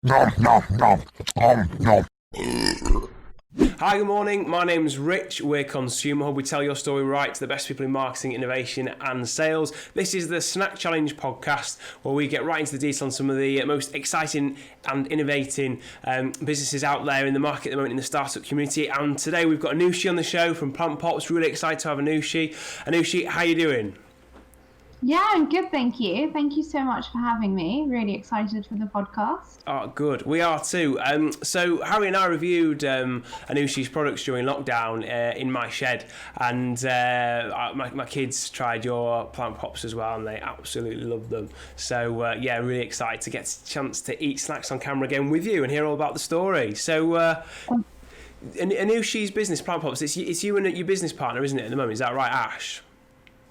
Nom, nom, nom, nom, nom. Hi, good morning. My name's Rich. We're Consumer Hub. We tell your story right to the best people in marketing, innovation, and sales. This is the Snack Challenge podcast, where we get right into the detail on some of the most exciting and innovating businesses out there in the market at the moment in the startup community. And today we've got Anushi on the show from Plant Pops. Really excited to have Anushi. Anushi, how you doing? Yeah, I'm good, thank you. Thank you so much for having me. Really excited for the podcast. Oh, good. We are too. So Harry and I reviewed Anushi's products during lockdown in my shed, and my kids tried your Plant Pops as well, and they absolutely loved them. So yeah, really excited to get a chance to eat snacks on camera again with you and hear all about the story. So Anushi's business, Plant Pops, it's you and your business partner, isn't it, at the moment? Is that right, Ash?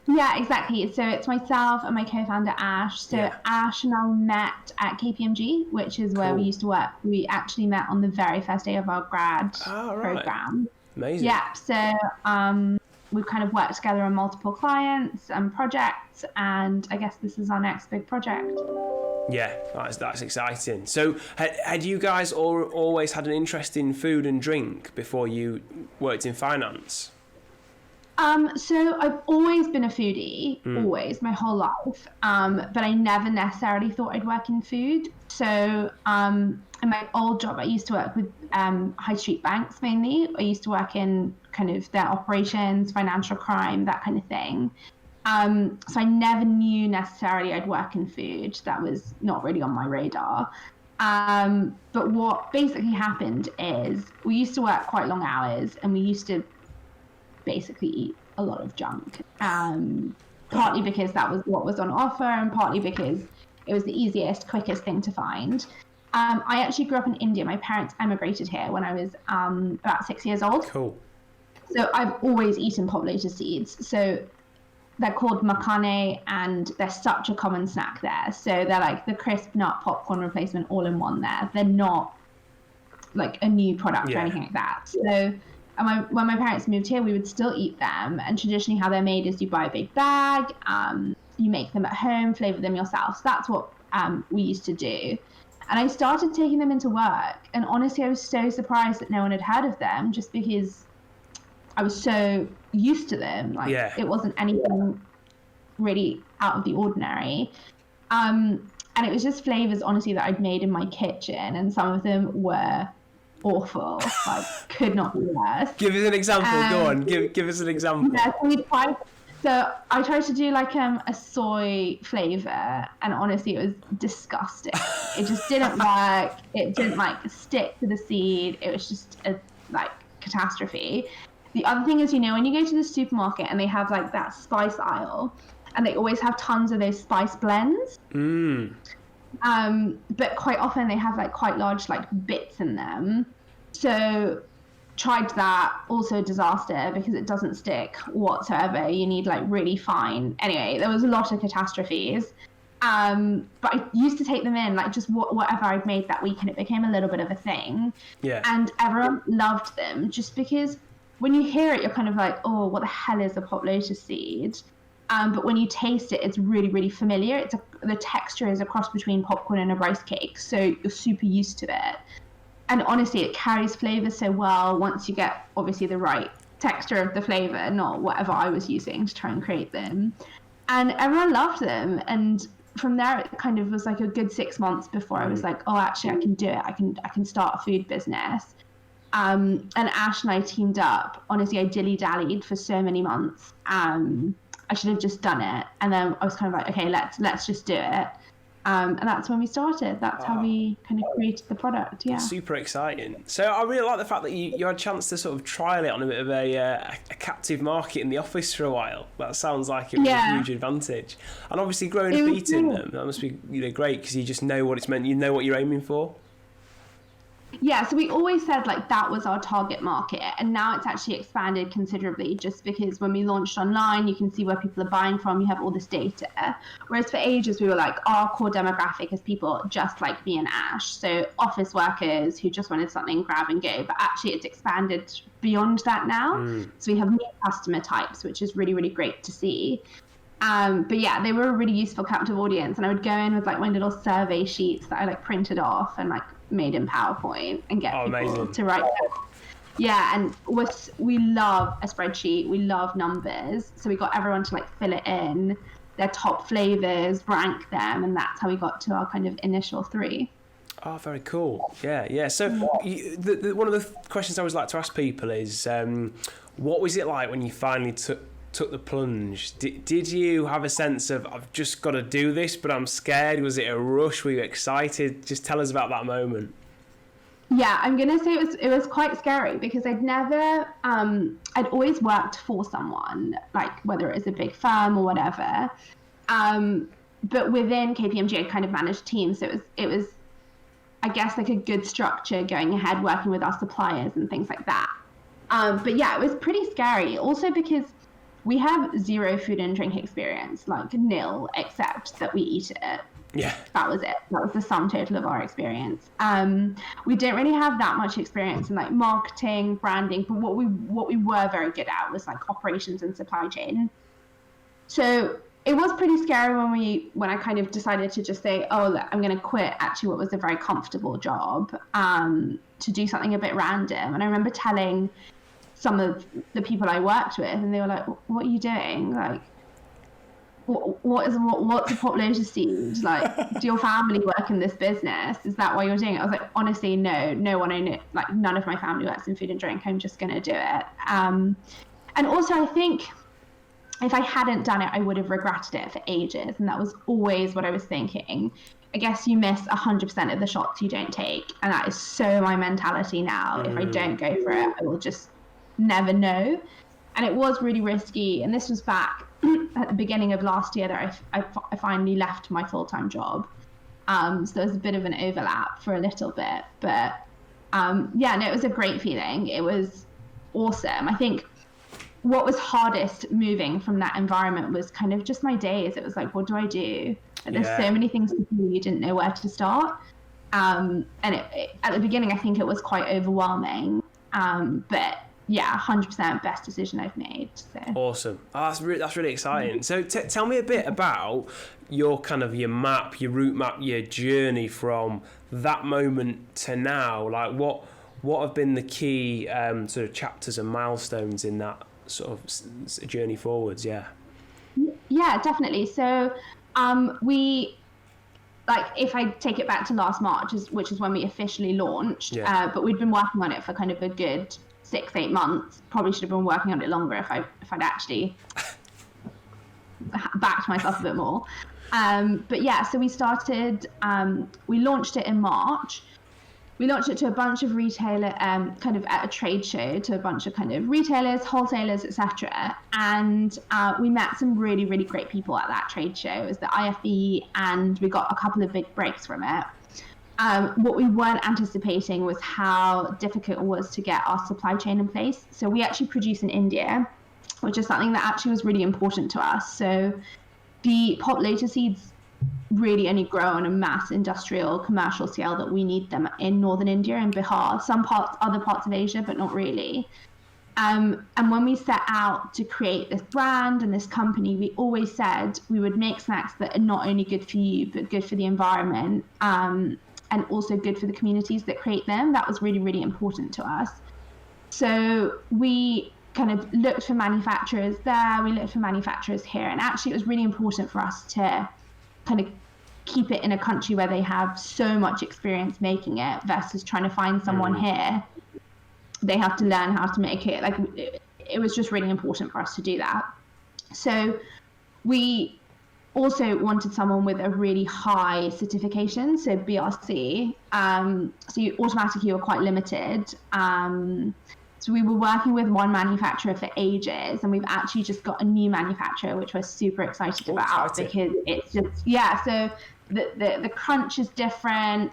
Yeah, exactly. So it's myself and my co-founder Ash. So Yeah. Ash and I met at KPMG, which is where Cool. we used to work. We actually met on the very first day of our grad Oh, right. program. Amazing. Yeah. So we've kind of worked together on multiple clients and projects, and I guess this is our next big project. Yeah, that's exciting. So, had you guys always had an interest in food and drink before you worked in finance? So I've always been a foodie, always, my whole life. But I never necessarily thought I'd work in food. So in my old job, I used to work with high street banks mainly. I used to work in kind of their operations, financial crime, that kind of thing. So I never knew necessarily I'd work in food. That was not really on my radar. But what basically happened is we used to work quite long hours, and we used to basically eat a lot of junk, partly because that was what was on offer, and partly because it was the easiest, quickest thing to find. I actually grew up in India. My parents emigrated here when I was about 6 years old. Cool. So I've always eaten pop lotus seeds. So they're called makhane, and they're such a common snack there. So they're like the crisp nut popcorn replacement all in one there. They're not like a new product or anything like that. So when my parents moved here, we would still eat them. And traditionally how they're made is you buy a big bag, you make them at home, flavor them yourself. So that's what we used to do. And I started taking them into work. And honestly, I was so surprised that no one had heard of them, just because I was so used to them. Like, it wasn't anything really out of the ordinary. And it was just flavors, honestly, that I'd made in my kitchen. And some of them were awful. Like, could not be worse. Give us an example. Go on. Give us an example. Yeah, so I tried to do like a soy flavor, and honestly, it was disgusting. It just didn't work. It didn't like stick to the seed. It was just a like catastrophe. The other thing is, when you go to the supermarket and they have like that spice aisle, and they always have tons of those spice blends. But quite often they have like quite large like bits in them. So tried that, also a disaster because it doesn't stick whatsoever. You need like really fine. Anyway, there was a lot of catastrophes. But I used to take them in, like just whatever I'd made that week, and it became a little bit of a thing. Yeah. And everyone loved them, just because when you hear it, you're kind of like, oh, what the hell is a pop lotus seed? But when you taste it, it's really, really familiar. The texture is a cross between popcorn and a rice cake, so you're super used to it. And honestly, it carries flavor so well once you get, obviously, the right texture of the flavor, not whatever I was using to try and create them. And everyone loved them. And from there, it kind of was like a good 6 months before I was like, oh, actually, I can do it. I can start a food business. And Ash and I teamed up. Honestly, I dilly-dallied for so many months. I should have just done it. And then I was kind of like, okay, let's just do it. And that's when we started. That's how we kind of created the product. Yeah. Super exciting. So I really like the fact that you had a chance to sort of trial it on a bit of a captive market in the office for a while. That sounds like it was a huge advantage. And obviously growing up eating them, that must be great, because you just know what it's meant. You know what you're aiming for. Yeah, so we always said like that was our target market, and now it's actually expanded considerably, just because when we launched online, you can see where people are buying from, you have all this data. Whereas for ages we were like, our core demographic is people just like me and Ash, so office workers who just wanted something grab and go, but actually it's expanded beyond that now. So we have new customer types, which is really, really great to see. But yeah, they were a really useful captive audience, and I would go in with like my little survey sheets that I like printed off and like made in PowerPoint and get people amazing. to write them. Yeah, and we love a spreadsheet. We love numbers. So we got everyone to like fill it in, their top flavors, rank them, and that's how we got to our kind of initial 3. Oh, very cool. Yeah. So one of the questions I always like to ask people is, what was it like when you finally took the plunge? Did you have a sense of, I've just got to do this, but I'm scared? Was it a rush? Were you excited? Just tell us about that moment. Yeah, I'm gonna say it was quite scary because I'd never I'd always worked for someone, like whether it was a big firm or whatever. But within KPMG, I kind of managed teams, so it was I guess like a good structure going ahead, working with our suppliers and things like that. But yeah, it was pretty scary. Also because we have 0 food and drink experience, like nil, except that we eat it. Yeah. That was it. That was the sum total of our experience. We didn't really have that much experience in like marketing, branding, but what we were very good at was like operations and supply chain. So it was pretty scary when I kind of decided to just say, oh, look, I'm going to quit actually what was a very comfortable job to do something a bit random. And I remember telling some of the people I worked with, and they were like, what are you doing? Like, what's a population seed? Like, do your family work in this business? Is that why you're doing it? I was like, honestly, no one I know, like none of my family works in food and drink. I'm just going to do it. And also I think if I hadn't done it, I would have regretted it for ages. And that was always what I was thinking. I guess you miss 100% of the shots you don't take. And that is so my mentality now. If I don't go for it, I will just never know. And it was really risky. And this was back at the beginning of last year that I finally left my full-time job. So there was a bit of an overlap for a little bit. But it was a great feeling. It was awesome. I think what was hardest moving from that environment was kind of just my days. It was like, what do I do? And there's so many things to do, you didn't know where to start. And at the beginning, I think it was quite overwhelming. But yeah, 100% best decision I've made. So. Awesome. Oh, that's really exciting. So tell me a bit about your route map, your journey from that moment to now. Like what have been the key sort of chapters and milestones in that sort of journey forwards? Yeah, definitely. So if I take it back to last March, which is when we officially launched, but we'd been working on it for kind of a good 6-8 months. Probably should have been working on it longer if I'd actually backed myself a bit more. But yeah, so we started, we launched it in March. We launched it to a bunch of retailer, kind of at a trade show, to a bunch of kind of retailers, wholesalers, etc. And we met some really, really great people at that trade show. It was the IFB, and we got a couple of big breaks from it. What we weren't anticipating was how difficult it was to get our supply chain in place. So we actually produce in India, which is something that actually was really important to us. So the pot lotus seeds really only grow on a mass industrial commercial scale that we need them in northern India and Bihar, other parts of Asia, but not really. And when we set out to create this brand and this company, we always said we would make snacks that are not only good for you, but good for the environment, and also good for the communities that create them. That was really, really important to us. So we kind of looked for manufacturers there, we looked for manufacturers here, and actually it was really important for us to kind of keep it in a country where they have so much experience making it versus trying to find someone here. They have to learn how to make it. Like, it was just really important for us to do that. So we also wanted someone with a really high certification, so BRC. So you automatically were quite limited. So we were working with one manufacturer for ages, and we've actually just got a new manufacturer, which we're super excited about because it's just, so the crunch is different.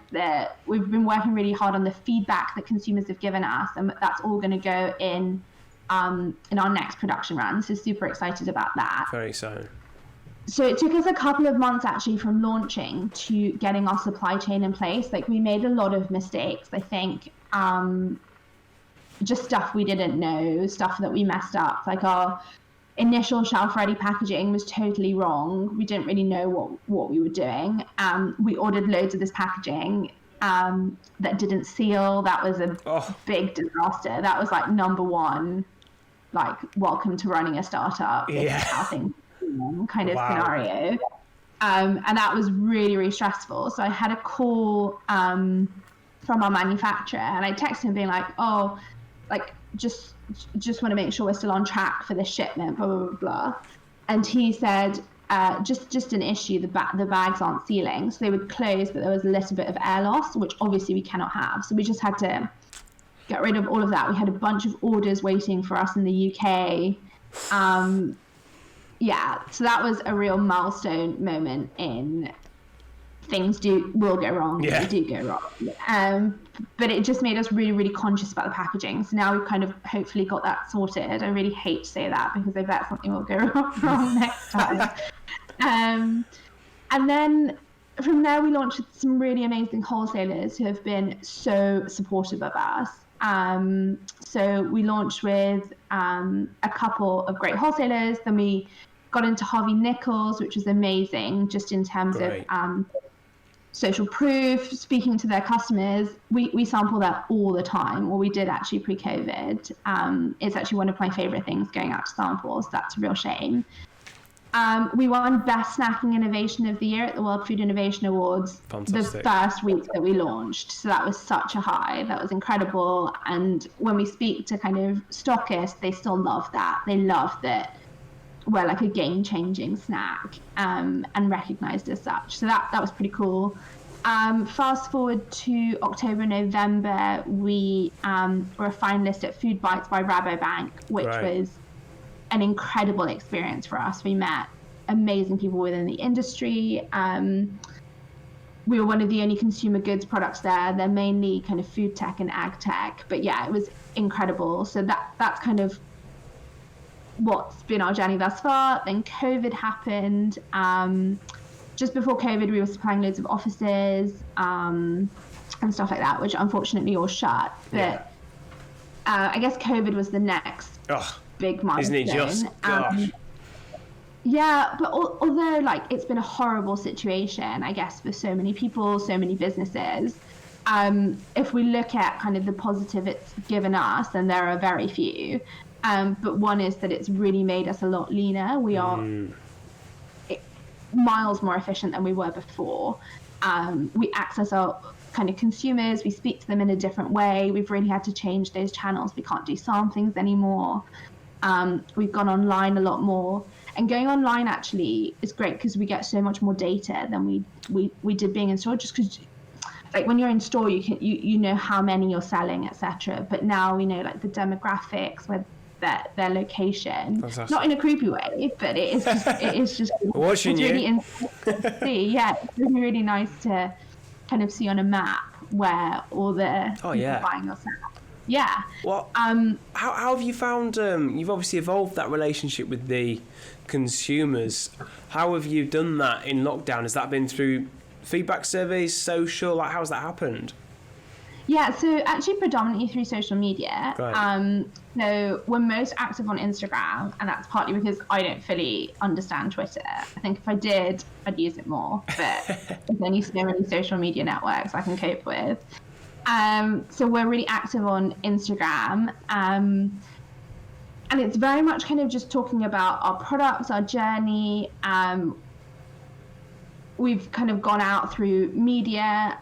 We've been working really hard on the feedback that consumers have given us, and that's all going to go in our next production run. So super excited about that. Very exciting. So it took us a couple of months actually from launching to getting our supply chain in place. Like, we made a lot of mistakes, I think. Just stuff we didn't know, stuff that we messed up. Like, our initial shelf-ready packaging was totally wrong. We didn't really know what we were doing. We ordered loads of this packaging. that didn't seal. That was a Oh. big disaster. That was like number one, like welcome to running a startup. This is Yeah. how things kind of Wow. scenario. And that was really, really stressful. So I had a call from our manufacturer, and I texted him being like, oh, like just want to make sure we're still on track for this shipment, blah, blah, blah, blah. And he said, just an issue, the bags aren't sealing. So they would close, but there was a little bit of air loss, which obviously we cannot have. So we just had to get rid of all of that. We had a bunch of orders waiting for us in the UK. Yeah, so that was a real milestone moment in things will go wrong. Yeah. They do go wrong. But it just made us really, really conscious about the packaging. So now we've kind of hopefully got that sorted. I really hate to say that because I bet something will go wrong next time. And then from there, we launched with some really amazing wholesalers who have been so supportive of us. So we launched with a couple of great wholesalers. Then we got into Harvey Nichols, which was amazing, just in terms Great. of social proof, speaking to their customers. We sample that all the time, or we did actually pre-COVID. It's actually one of my favorite things, going out to samples. That's a real shame. We won Best Snacking Innovation of the Year at the World Food Innovation Awards Fantastic. the first week that we launched. So that was such a high. That was incredible. And when we speak to kind of stockists, they still love that. They love that we're like a game-changing snack, and recognized as such. So that was pretty cool. Fast forward to October, November, we were a finalist at Food Bites by Rabobank, which Right. was an incredible experience for us. We met amazing people within the industry. We were one of the only consumer goods products there. They're mainly kind of food tech and ag tech, but yeah, it was incredible. So that's kind of what's been our journey thus far. Then COVID happened. Just before COVID, we were supplying loads of offices and stuff like that, which unfortunately all shut. But I guess COVID was the next Oh, big milestone. isn't it just? Gosh. Yeah, but although like it's been a horrible situation, I guess, for so many people, so many businesses, if we look at kind of the positive it's given us, and there are very few, but one is that it's really made us a lot leaner. We are miles more efficient than we were before. We access our kind of consumers, we speak to them in a different way. We've really had to change those channels. We can't do samplings anymore. We've gone online a lot more. And going online actually is great because we get so much more data than we did being in store, just because like when you're in store you know how many you're selling, etc. But now we know like the demographics, where their location. Fantastic. Not in a creepy way, but it is just Watching it's you. really interesting to see. Yeah, it's really, really nice to kind of see on a map where all the Oh, people yeah. buying your stuff. Yeah. Well, how have you found? You've obviously evolved that relationship with the consumers. How have you done that in lockdown? Has that been through feedback surveys, social? Like, how's that happened? Yeah, so actually predominantly through social media. Right. So we're most active on Instagram, and that's partly because I don't fully understand Twitter. I think if I did, I'd use it more, but there's only so many social media networks I can cope with. So we're really active on Instagram. And it's very much kind of just talking about our products, our journey. We've kind of gone out through media,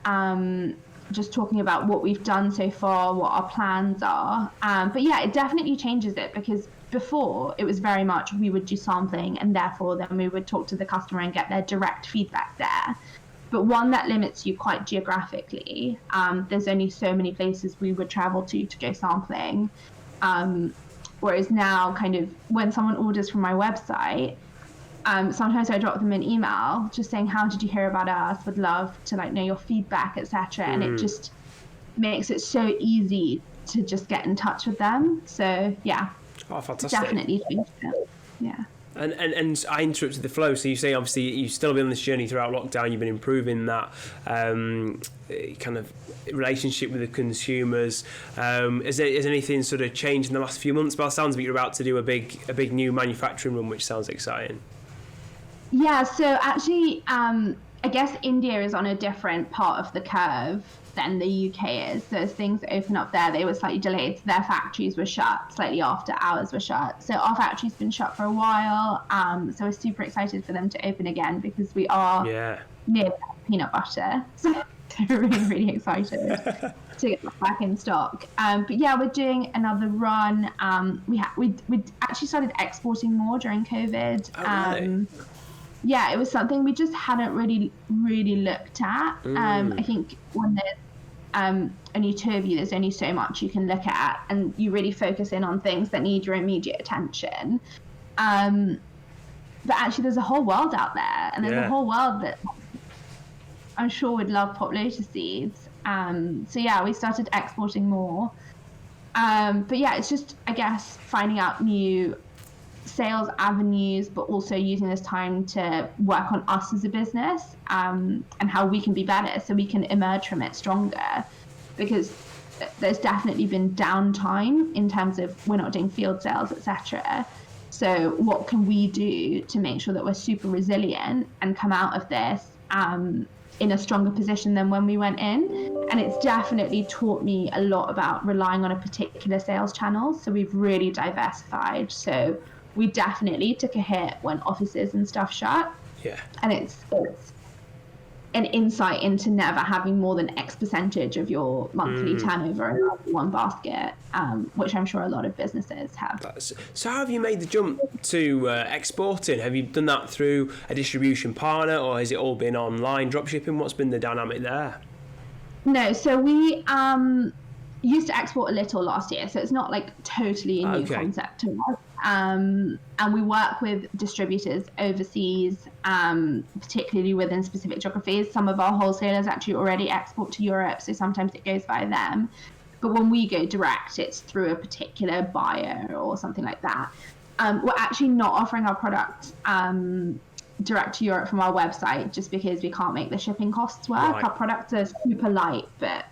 just talking about what we've done so far, what our plans are. But yeah, it definitely changes it, because before it was very much we would do sampling and therefore then we would talk to the customer and get their direct feedback there. But one, that limits you quite geographically. There's only so many places we would travel to go sampling. Whereas now, kind of when someone orders from my website, sometimes I drop them an email just saying, how did you hear about us? Would love to like know your feedback, etc. And it just makes it so easy to just get in touch with them. So yeah, Oh, fantastic. definitely changed it. Yeah. And I interrupted the flow. So you say obviously you've still been on this journey throughout lockdown. You've been improving that kind of relationship with the consumers. Has anything sort of changed in the last few months? By the sounds of it, you're about to do a big new manufacturing run, which sounds exciting. Yeah, so actually, I guess India is on a different part of the curve than the UK is. So as things open up there, they were slightly delayed. So their factories were shut slightly after ours were shut. So our factory's been shut for a while. So we're super excited for them to open again because we are near peanut butter. So we're really, really excited to get that back in stock. But yeah, we're doing another run. We actually started exporting more during COVID. Oh, really? Yeah, it was something we just hadn't really looked at. I think when there's only two of you, there's only so much you can look at, and you really focus in on things that need your immediate attention. But actually, there's a whole world out there, and there's a whole world that I'm sure would love Pop Lotus seeds. So yeah, we started exporting more. But yeah, it's just, I guess, finding out new sales avenues, but also using this time to work on us as a business, and how we can be better so we can emerge from it stronger, because there's definitely been downtime in terms of we're not doing field sales, etc. So what can we do to make sure that we're super resilient and come out of this in a stronger position than when we went in? And it's definitely taught me a lot about relying on a particular sales channel. So we've really diversified. So we definitely took a hit when offices and stuff shut. Yeah. And it's an insight into never having more than X percentage of your monthly turnover in one basket, which I'm sure a lot of businesses have. So how have you made the jump to exporting? Have you done that through a distribution partner, or has it all been online dropshipping? What's been the dynamic there? No, so we used to export a little last year, so it's not like totally a new concept to us. And we work with distributors overseas, particularly within specific geographies. Some of our wholesalers actually already export to Europe, so sometimes it goes via them. But when we go direct, it's through a particular buyer or something like that. We're actually not offering our product direct to Europe from our website, just because we can't make the shipping costs work. Right. Our products are super light, but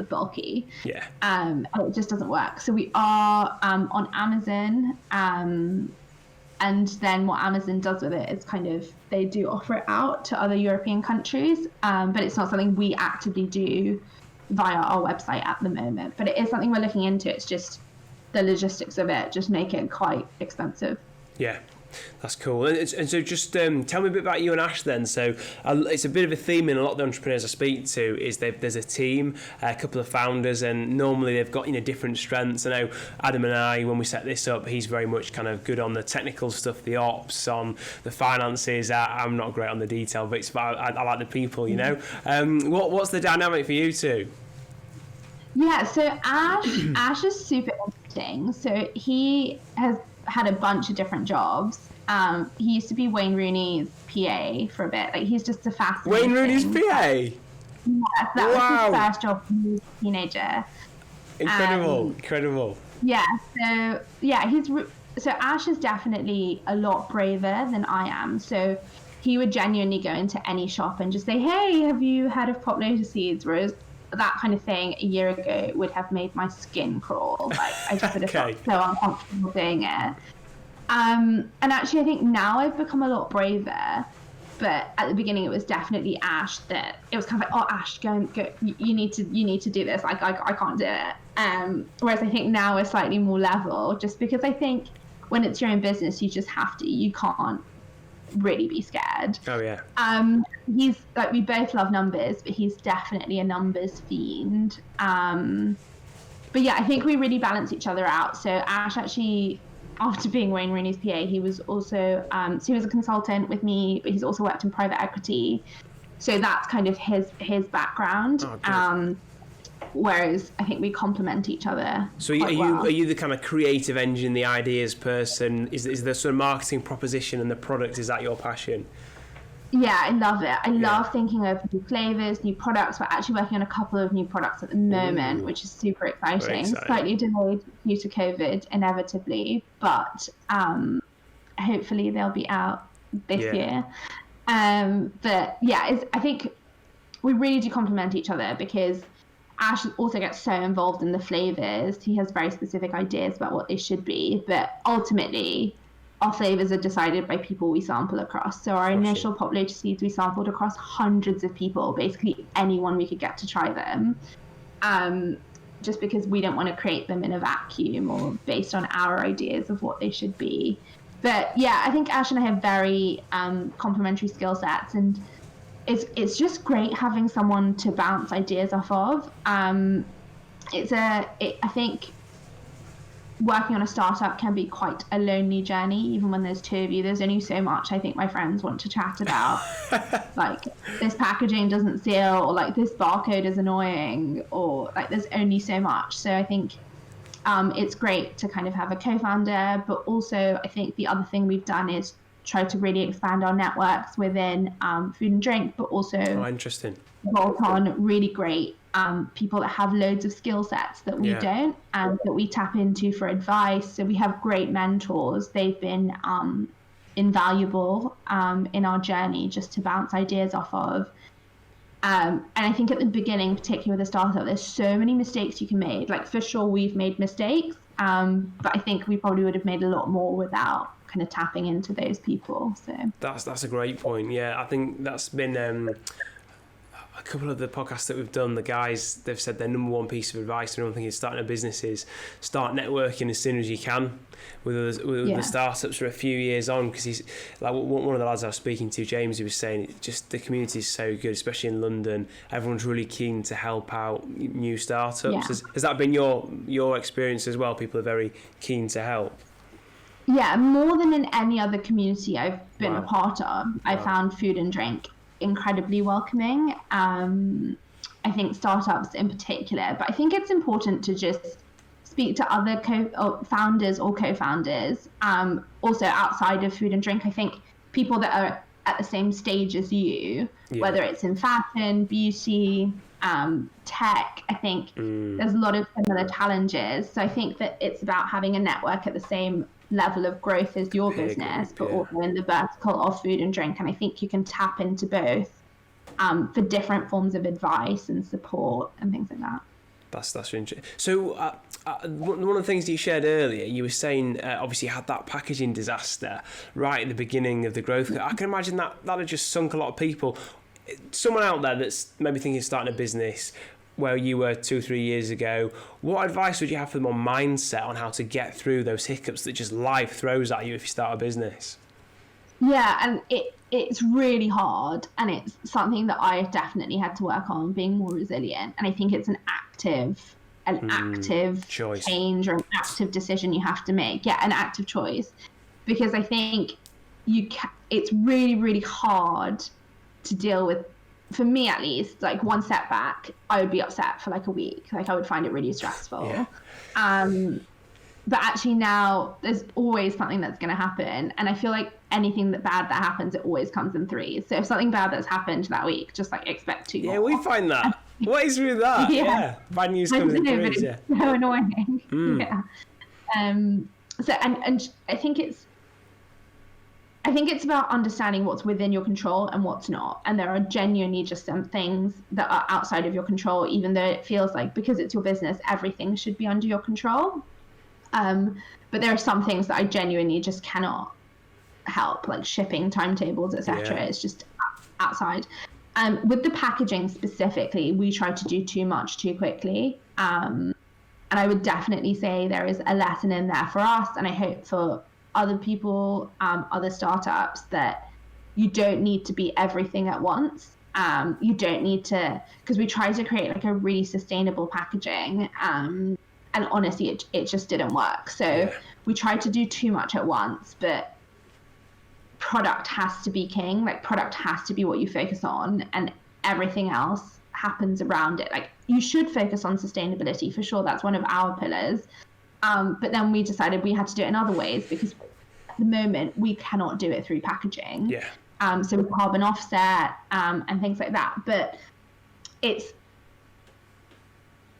bulky. Yeah. And it just doesn't work. So we are on Amazon, and then what Amazon does with it is kind of, they do offer it out to other European countries, but it's not something we actively do via our website at the moment. But it is something we're looking into. It's just the logistics of it just make it quite expensive. Yeah. That's cool. And so just tell me a bit about you and Ash then. So it's a bit of a theme in a lot of the entrepreneurs I speak to, is there's a team, a couple of founders, and normally they've got different strengths. I know Adam and I, when we set this up, he's very much kind of good on the technical stuff, the ops, on the finances. I'm not great on the detail bits, but I like the people, What's the dynamic for you two? Yeah, so Ash is super interesting. So he has had a bunch of different jobs. He used to be Wayne Rooney's PA for a bit. Like, he's just a fascinating. Wayne Rooney's PA? Yes, that was his first job when he was a teenager. Incredible. Yeah, so Ash is definitely a lot braver than I am. So he would genuinely go into any shop and just say, "Hey, have you heard of Pop Lotus seeds?" Whereas that kind of thing a year ago would have made my skin crawl. Like, I just would have felt so uncomfortable doing it. And actually, I think now I've become a lot braver. But at the beginning, it was definitely Ash that it was kind of like, "Oh, Ash, go. You need to do this. Like, I can't do it." Whereas I think now we're slightly more level, just because I think when it's your own business, you just have to. You can't really be scared. Oh yeah. He's like, we both love numbers, but he's definitely a numbers fiend. But yeah, I think we really balance each other out. So Ash actually, after being Wayne Rooney's PA, he was also so he was a consultant with me, but he's also worked in private equity. So that's kind of his background. Oh, whereas I think we complement each other. So are you the kind of creative engine, the ideas person? Is the sort of marketing proposition and the product, is that your passion? Yeah, I love it. I love thinking of new flavors, new products. We're actually working on a couple of new products at the moment, which is super exciting. Slightly delayed due to COVID, inevitably, but hopefully they'll be out this year. But yeah, I think we really do complement each other, because Ash also gets so involved in the flavors. He has very specific ideas about what they should be, but ultimately our flavors are decided by people we sample across. So our initial populated seeds we sampled across hundreds of people, basically anyone we could get to try them. Just because we don't want to create them in a vacuum or based on our ideas of what they should be. But yeah, I think Ash and I have very complementary skill sets, and it's just great having someone to bounce ideas off of. I think working on a startup can be quite a lonely journey, even when there's two of you. There's only so much I think my friends want to chat about. Like, this packaging doesn't seal, or like this barcode is annoying, or like there's only so much. So I think it's great to kind of have a co-founder, but also I think the other thing we've done is try to really expand our networks within food and drink, but also interesting. bolt on really great people that have loads of skill sets that we don't, and that we tap into for advice. So we have great mentors. They've been invaluable in our journey just to bounce ideas off of. And I think at the beginning, particularly with a startup, there's so many mistakes you can make. Like, for sure, we've made mistakes, but I think we probably would have made a lot more without kind of tapping into those people. So that's a great point. Yeah, I think that's been a couple of the podcasts that we've done. The guys, they've said their number one piece of advice to anyone thinking of starting a business is start networking as soon as you can with the startups for a few years on, because he's like one of the lads I was speaking to, James, he was saying just the community is so good, especially in London. Everyone's really keen to help out new startups. Has that been your experience as well? People are very keen to help. Yeah, more than in any other community I've been a part of. I found food and drink incredibly welcoming. I think startups in particular, but I think it's important to just speak to other founders or co-founders, also outside of food and drink. I think people that are at the same stage as you, whether it's in fashion, beauty, tech, I think there's a lot of similar challenges. So I think that it's about having a network at the same level of growth as your business, but also in the vertical of food and drink. And I think you can tap into both for different forms of advice and support and things like that. That's interesting. So one of the things that you shared earlier, you were saying obviously you had that packaging disaster right at the beginning of the growth. I can imagine that had just sunk a lot of people. Someone out there that's maybe thinking of starting a business where you were 2-3 years ago, what advice would you have for them on mindset, on how to get through those hiccups that just life throws at you if you start a business? Yeah, and it's really hard, and it's something that I definitely had to work on, being more resilient. And I think it's an active choice, change, or an active decision you have to make. Yeah, an active choice, because I think it's really, really hard to deal with. For me, at least, like one setback, I would be upset for like a week. Like, I would find it really stressful. Yeah. But actually now there's always something that's going to happen. And I feel like anything bad that happens, it always comes in threes. So if something bad that's happened that week, just like expect 2 more. Yeah, we find that. What is with that? Yeah. Bad news comes in threes. Yeah. It's so annoying. Yeah. So, and I think it's about understanding what's within your control and what's not. And there are genuinely just some things that are outside of your control, even though it feels like, because it's your business, everything should be under your control. But there are some things that I genuinely just cannot help, like shipping timetables, etc. Yeah. It's just outside. With the packaging specifically, we tried to do too much too quickly. And I would definitely say there is a lesson in there for us, and I hope for other people, other startups, that you don't need to be everything at once. You don't need to, because we tried to create like a really sustainable packaging, and honestly it just didn't work. So we tried to do too much at once, but product has to be king. Like, product has to be what you focus on, and everything else happens around it. Like, you should focus on sustainability for sure, that's one of our pillars. But then we decided we had to do it in other ways, because at the moment we cannot do it through packaging. Yeah. So with carbon offset and things like that. But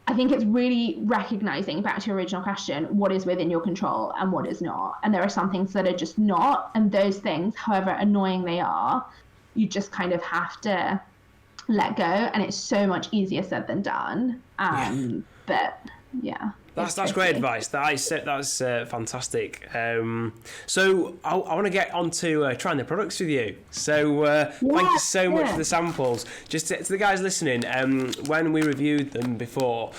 I think it's really recognizing, back to your original question, what is within your control and what is not. And there are some things that are just not. And those things, however annoying they are, you just kind of have to let go. And it's so much easier said than done. But yeah. That's great advice. That's fantastic. So I want to get on to trying the products with you. So thank you so much for the samples. Just to the guys listening, when we reviewed them before,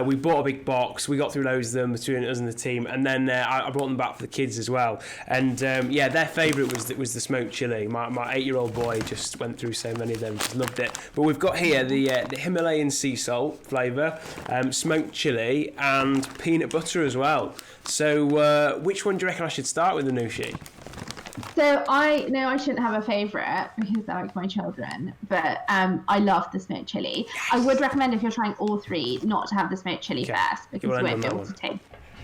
we bought a big box. We got through loads of them between us and the team, and then I brought them back for the kids as well. And their favourite was the smoked chili. My 8-year-old boy just went through so many of them, just loved it. But we've got here the Himalayan sea salt flavour, smoked chili, and peanut butter as well. So which one do you reckon I should start with, Anushi? So I know I shouldn't have a favourite because they're like my children, but I love the smoked chili. Yes. I would recommend if you're trying all three not to have the smoked chili first because you won't be able to taste.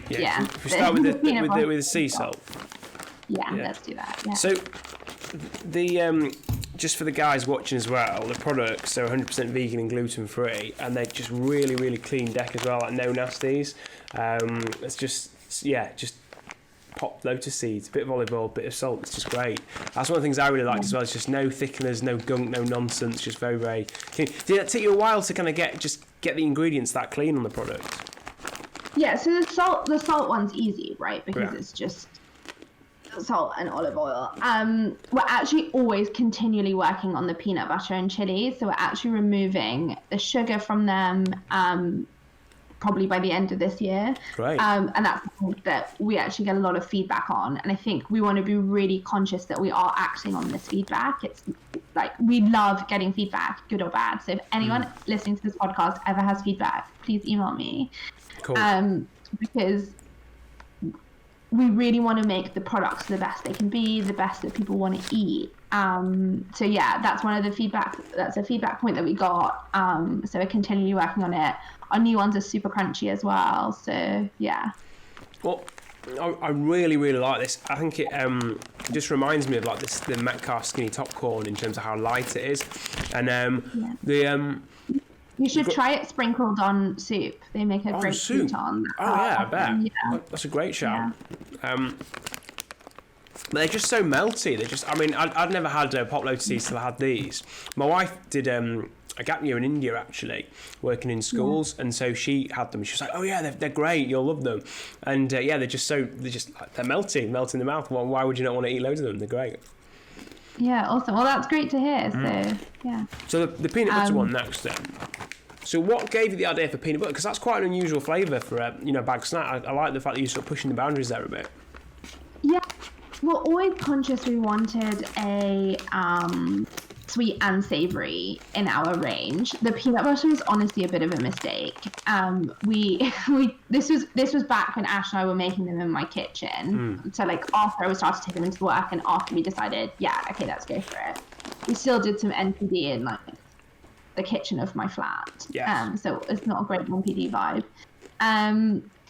Yeah. If we start with the sea salt. Yeah, let's do that. Yeah. So the just for the guys watching as well, the products are 100% vegan and gluten free, and they're just really, really clean deck as well, like no nasties. It's just pop lotus seeds, a bit of olive oil, bit of salt. It's just great. That's one of the things I really liked as well. It's just no thickeners, no gunk, no nonsense. Just very, very clean. Did it take you a while to kind of get the ingredients that clean on the product? Yeah. So the salt one's easy, right? Because it's just salt and olive oil. We're actually always continually working on the peanut butter and chili, so we're actually removing the sugar from them probably by the end of this year. Right. And that's something that we actually get a lot of feedback on, and I think we want to be really conscious that we are acting on this feedback. It's like we love getting feedback, good or bad. So if anyone listening to this podcast ever has feedback, please email me. Cool. Because we really want to make the products the best they can be, the best that people want to eat. So yeah, that's one of the feedback. That's a feedback point that we got. So we're continually working on it. Our new ones are super crunchy as well. So yeah. Well, I really, really like this. I think it just reminds me of like the Metcalfe skinny top corn in terms of how light it is, and You should try it sprinkled on soup. They make a great soup. crouton. I bet. Yeah. That's a great shout. Yeah. But they're just so melty. I'd never had pop lotus seeds till I had these. My wife did a gap year in India actually, working in schools, and so she had them. She was like, "Oh yeah, they're great. You'll love them." And they're melting, melt in the mouth. Well, why would you not want to eat loads of them? They're great. Yeah, awesome. Well, that's great to hear. So yeah. So the peanut butter one next then. So what gave you the idea for peanut butter? Because that's quite an unusual flavour for a bag snack. I like the fact that you're sort of pushing the boundaries there a bit. Yeah, we're always conscious we wanted a sweet and savoury in our range. The peanut butter is honestly a bit of a mistake. This was back when Ash and I were making them in my kitchen. So like after I was starting to take them into work, and after we decided, let's go for it. We still did some NPD in like the kitchen of my flat. Yes. So it's not a great NPD vibe.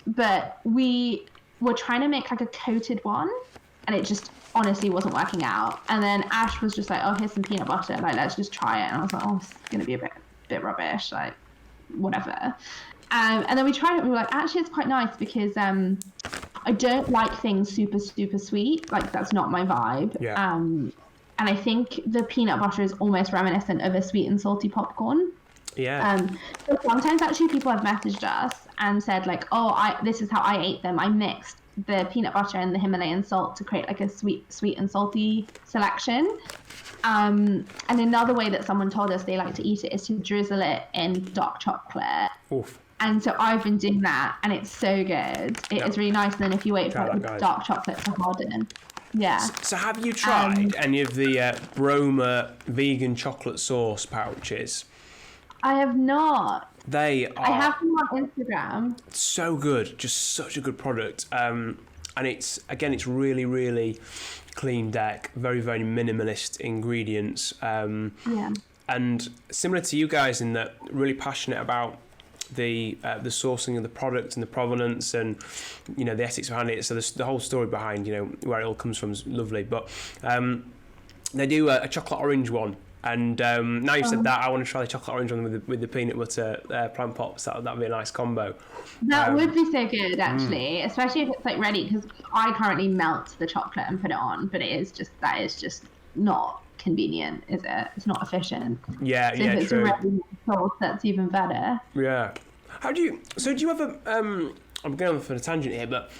But we were trying to make like a coated one, and it just honestly wasn't working out. And then Ash was just like, "Oh, here's some peanut butter. Like, let's just try it." And I was like, "Oh, this is gonna be a bit rubbish. Like, whatever." And then we tried it, and we were like, "Actually, it's quite nice because I don't like things super super sweet. Like, that's not my vibe." Yeah. And I think the peanut butter is almost reminiscent of a sweet and salty popcorn. Yeah. So sometimes actually people have messaged us and said like, "Oh, this is how I ate them. I mixed the peanut butter and the Himalayan salt to create like a sweet and salty selection." And another way that someone told us they like to eat it is to drizzle it in dark chocolate. Oof. And so I've been doing that, and it's so good. It is really nice. And then if you wait for the dark chocolate to harden. Yeah. So have you tried any of the Broma vegan chocolate sauce pouches? I have not. They are. I have them on Instagram. So good, just such a good product. And it's really, really clean deck, very, very minimalist ingredients. And similar to you guys in that, really passionate about the sourcing of the product and the provenance and the ethics behind it. So the whole story behind where it all comes from is lovely. But they do a chocolate orange one. And now you've said that, I want to try the chocolate orange one with the peanut butter plant pops. That'd be a nice combo. That would be so good, actually, especially if it's like ready. Because I currently melt the chocolate and put it on, but that is just not convenient, is it? It's not efficient. Yeah, so yeah, if it's true. a ready sauce, that's even better. Yeah. Do you have I'm going for a tangent here, but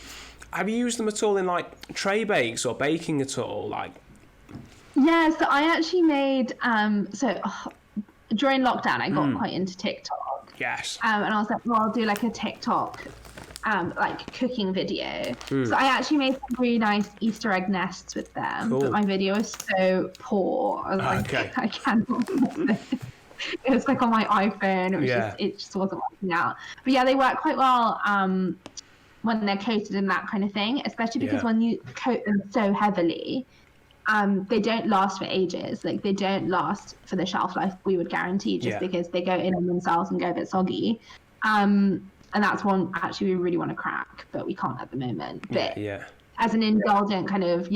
have you used them at all in like tray bakes or baking at all? Like, Yeah, so I actually made during lockdown I got quite into TikTok. yes. And I was like, well, I'll do like a TikTok like cooking video. So I actually made some really nice Easter egg nests with them. Cool. But my video was so poor. I was like, Okay. I can't do this. It was like on my iPhone. It just wasn't working out. But yeah, they work quite well when they're coated and that kind of thing, especially because when you coat them so heavily, they don't last for ages. Like they don't last for the shelf life we would guarantee just because they go in on themselves and go a bit soggy. And that's one actually we really want to crack, but we can't at the moment. But as an indulgent kind of,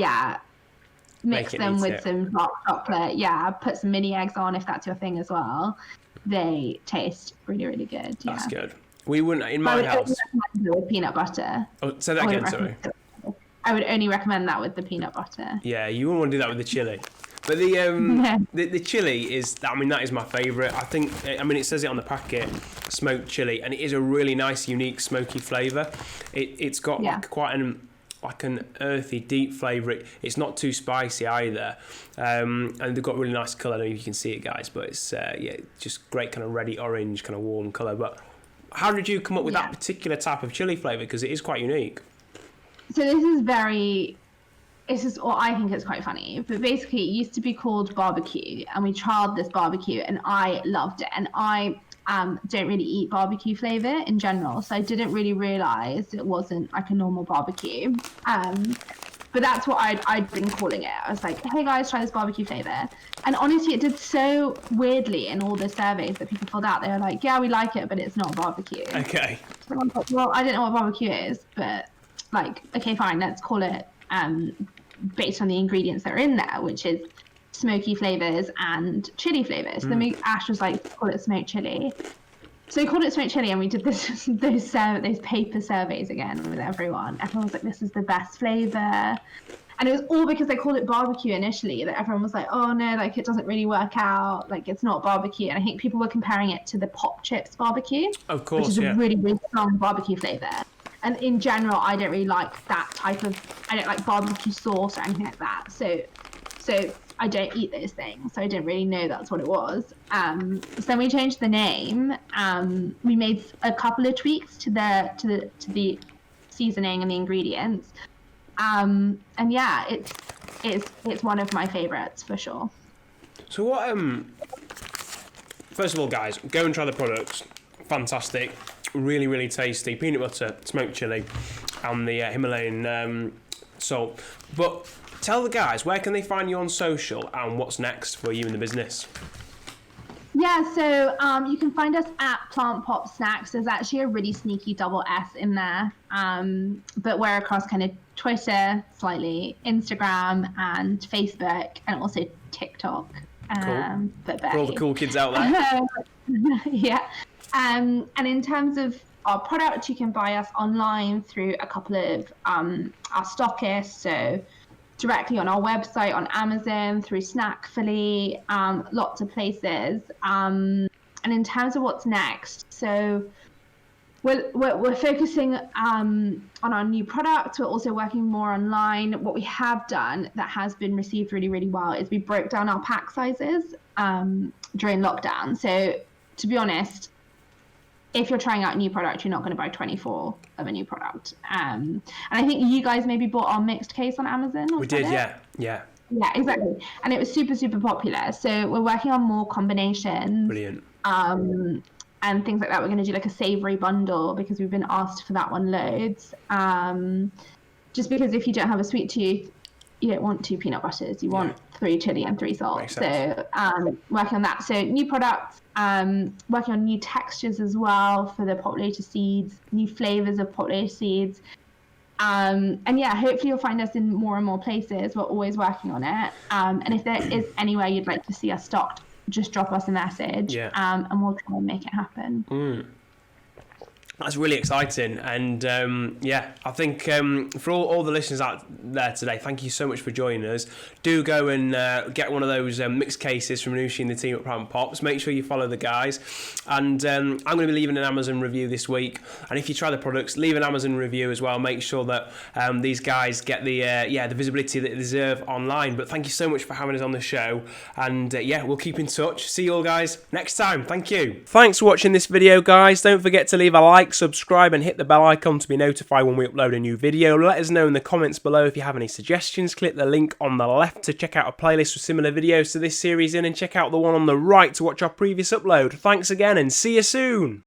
mix them with some dark chocolate. Yeah, put some mini eggs on if that's your thing as well. They taste really, really good. Yeah. That's good. We wouldn't, in my house. With peanut butter. Oh, say that again, sorry. I would only recommend that with the peanut butter. Yeah, you wouldn't want to do that with the chili. But the chili is, I mean, that is my favourite. I think, I mean, it says it on the packet, smoked chili, and it is a really nice, unique, smoky flavour. It's got quite an earthy, deep flavour. It's not too spicy either, and they've got really nice colour. I don't know if you can see it, guys, but it's just great kind of reddy orange, kind of warm colour. But how did you come up with that particular type of chili flavour? Because it is quite unique. So this is what I think is quite funny, but basically it used to be called barbecue, and we trialed this barbecue and I loved it. And I don't really eat barbecue flavour in general, so I didn't really realise it wasn't like a normal barbecue. But that's what I'd been calling it. I was like, hey guys, try this barbecue flavour. And honestly, it did so weirdly in all the surveys that people filled out. They were like, yeah, we like it, but it's not barbecue. Okay. So I was like, well, I don't know what barbecue is, but like, okay, fine, let's call it based on the ingredients that are in there, which is smoky flavors and chili flavors. So then Ash was like, call it smoked chili. So we called it smoked chili, and we did those paper surveys again with everyone. Everyone was like, this is the best flavor. And it was all because they called it barbecue initially, that everyone was like, oh no, like it doesn't really work out, like it's not barbecue. And I think people were comparing it to the Pop Chips barbecue, of course, which is a really, really strong barbecue flavor. And in general, I don't really like that type of, I don't like barbecue sauce or anything like that. So I don't eat those things. So I didn't really know that's what it was. So then we changed the name. We made a couple of tweaks to the seasoning and the ingredients. And yeah, it's one of my favorites for sure. So what, first of all, guys, go and try the products. Fantastic. Really, really tasty. Peanut butter, smoked chili, and the Himalayan salt. But tell the guys, where can they find you on social, and what's next for you in the business? Yeah, so you can find us at Plant Pop Snacks. There's actually a really sneaky double S in there. But we're across kind of Twitter, slightly, Instagram, and Facebook, and also TikTok. Cool. But for all the cool kids out there. Yeah. And in terms of our product, you can buy us online through a couple of our stockists, so directly on our website, on Amazon, through Snackfully, lots of places. And in terms of what's next, so we're focusing on our new product. We're also working more online. What we have done that has been received really, really well is we broke down our pack sizes during lockdown. So to be honest, if you're trying out a new product, you're not going to buy 24 of a new product. And I think you guys maybe bought our mixed case on Amazon. We did, yeah. Yeah, exactly. And it was super, super popular. So we're working on more combinations. Brilliant. And things like that. We're going to do like a savory bundle because we've been asked for that one loads. Just because if you don't have a sweet tooth, you don't want 2 peanut butters. You want 3 chili and 3 salt. So working on that. So new products, working on new textures as well for the populator seeds, new flavors of populator seeds. And yeah, hopefully you'll find us in more and more places. We're always working on it. And if there is anywhere you'd like to see us stocked, just drop us a message, and we'll try and make it happen. That's really exciting, and yeah, I think for all the listeners out there today, thank you so much for joining us. Do go and get one of those mixed cases from Anushi and the team at Plant Pops. Make sure you follow the guys, and I'm going to be leaving an Amazon review this week. And if you try the products, leave an Amazon review as well. Make sure that these guys get the visibility that they deserve online. But thank you so much for having us on the show, and yeah, we'll keep in touch. See you all guys next time. Thank you. Thanks for watching this video, guys. Don't forget to leave a like, subscribe, and hit the bell icon to be notified when we upload a new video. Let us know in the comments below if you have any suggestions. Click the link on the left to check out a playlist with similar videos to this series and check out the one on the right to watch our previous upload. Thanks again and see you soon.